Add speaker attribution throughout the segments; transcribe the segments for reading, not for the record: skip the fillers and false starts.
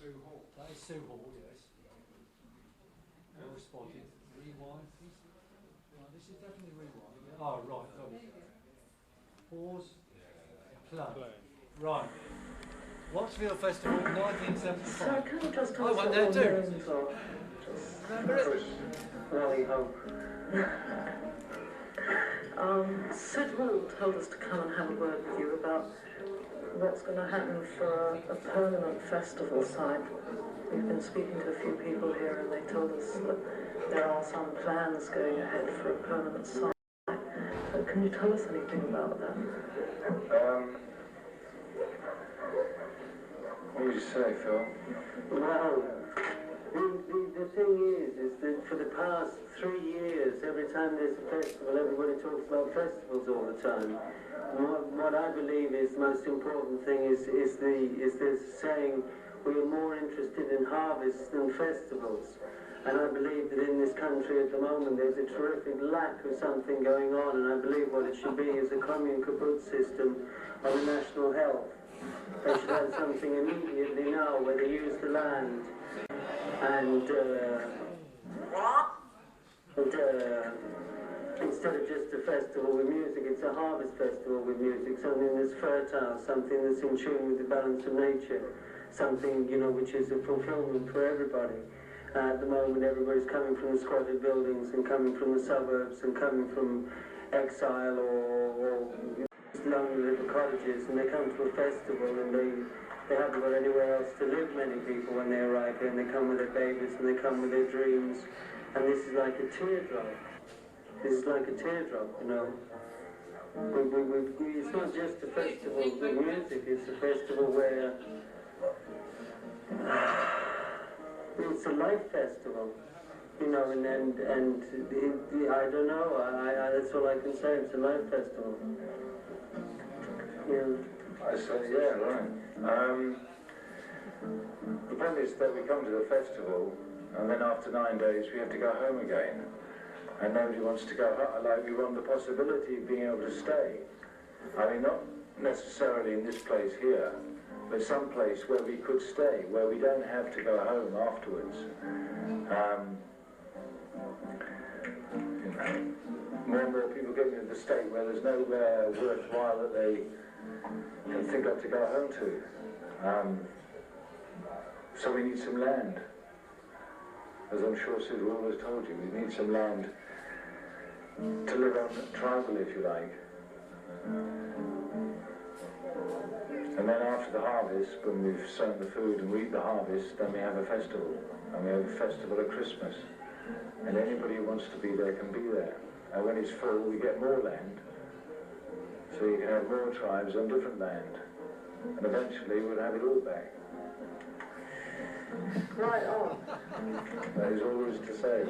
Speaker 1: That is Sue Hall, yes. Well spotted. Rewind, please. Right, this is definitely rewind. Yeah. Oh, right, got it. Pause. Play. Right. Watchfield Festival, 1975.
Speaker 2: So can you just tell us
Speaker 1: what
Speaker 2: what
Speaker 1: they're
Speaker 2: your
Speaker 1: doing?
Speaker 2: names are?
Speaker 1: Remember it?
Speaker 2: Wally Hope. Sid Hall told us to come and have a word with you about what's going to happen for a permanent festival site. We've been speaking to a few people here and they told us that there are some plans going ahead for a permanent site. So can you tell us anything about that?
Speaker 3: What would you say, Phil?
Speaker 4: Well, the thing is that for the past 3 years, every time there's a festival, everybody talks about festivals all the time. What I believe is the most important thing is the saying, we are more interested in harvests than festivals. And I believe that in this country at the moment there's a terrific lack of something going on, and I believe what it should be is a commune kaput system on the national health. They should have something immediately now where they use the land and instead of just a festival with music, it's a harvest festival with music, something that's fertile, something that's in tune with the balance of nature, something, you know, which is a fulfillment for everybody. At the moment, everybody's coming from the squatted buildings and coming from the suburbs and coming from exile or lonely little cottages, and they come to a festival and they haven't got anywhere else to live, many people, when they arrive here, and they come with their babies and they come with their dreams, and this is like a teardrop. This is like a teardrop, you know. It's not just a festival with music, it's a festival where it's a life festival, you know, and I don't know, that's all I can say, it's a life festival. Yeah.
Speaker 3: I say, yeah, right. The problem is that we come to the festival, and then after 9 days we have to go home again. And nobody wants to go home. Like, we want the possibility of being able to stay. I mean, not necessarily in this place here, but some place where we could stay, where we don't have to go home afterwards. You know, more and more people get into the state where there's nowhere worthwhile that they can think of to go home to. So we need some land. As I'm sure Sid Hall has told you, we need some land to live on tribal, if you like. And then after the harvest, when we've sown the food and we eat the harvest, then we have a festival. And we have a festival at Christmas. And anybody who wants to be there can be there. And when it's full, we get more land. So you can have more tribes on different land. And eventually we'll have it all back.
Speaker 2: Right on.
Speaker 3: That is all there is to say.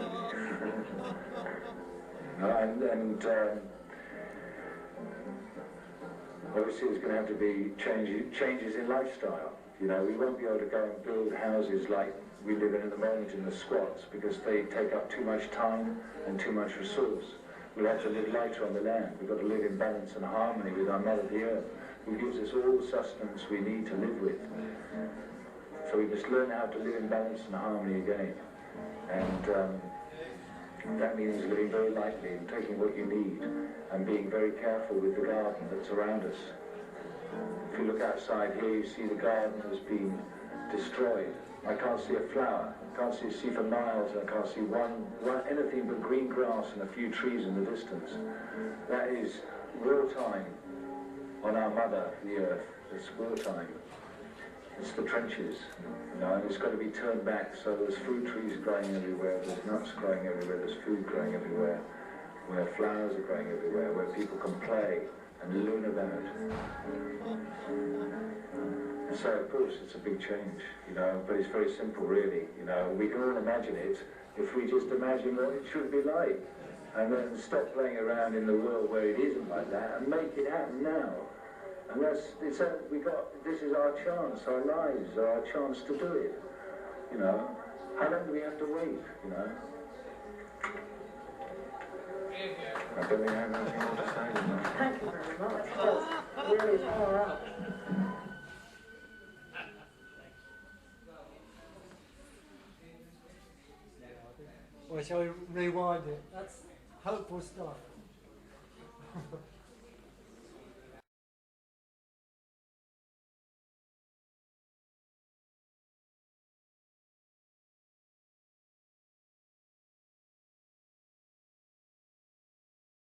Speaker 3: Obviously there's going to have to be changes in lifestyle. You know, we won't be able to go and build houses like we live in at the moment in the squats, because they take up too much time and too much resource. We'll have to live lighter on the land. We've got to live in balance and harmony with our Mother the Earth, who gives us all the sustenance we need to live with. So we must learn how to live in balance and harmony again. And that means living very lightly and taking what you need and being very careful with the garden that's around us. If you look outside here, you see the garden has been destroyed. I can't see a flower. I can't see for miles, and I can't see anything but green grass and a few trees in the distance. That is wartime on our Mother, the Earth. It's wartime. It's the trenches, you know, and it's got to be turned back so there's fruit trees growing everywhere, there's nuts growing everywhere, there's food growing everywhere, where flowers are growing everywhere, where people can play and learn about it. So, of course, it's a big change, you know, but it's very simple, really. You know, we can all imagine it if we just imagine what it should be like, and then stop playing around in the world where it isn't like that, and make it happen now. And this is our chance, our lives are our chance to do it, you know. How long do we have to wait, you know? I don't think I have anything more to say.
Speaker 2: Thank you very much. That's really far out.
Speaker 1: shall we rewind it? That's hopeful stuff.